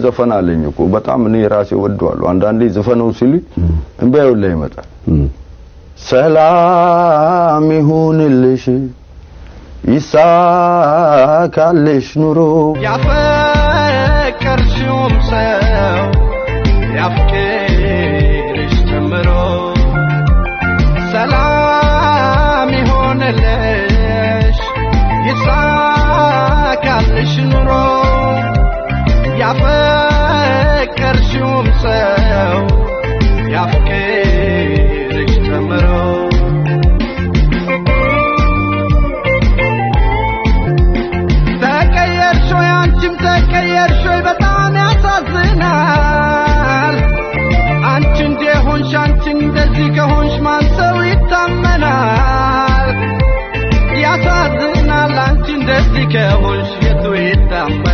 ዘፈን አለኝ እኮ በጣም እኔ ራሴ ወደዋለሁ አንዳንዴ ዘፈነው ሲል እንባዬው ላይ ይመጣል ሰላም ይሁንልሽ ይሳካልሽ ኑሮ ያፈቀርሽውም ሰው ያፍቅርሽ ጀምሮ ሰላም ይሁንልሽ ይሳካልሽ ኑሮ ያፈቀርሽውም ሰው ያፍቅርሽ ጀምሮ ተቀየርሾይ በጣም ያሳዝናል አንቺ እንደሆንሽ አንቺ እንደዚህ ከሆንሽ ማን ሰው ይታመናል ያሳዝናል አንቺ እንደዚህ ከሆንሽ የቱ ይታመናል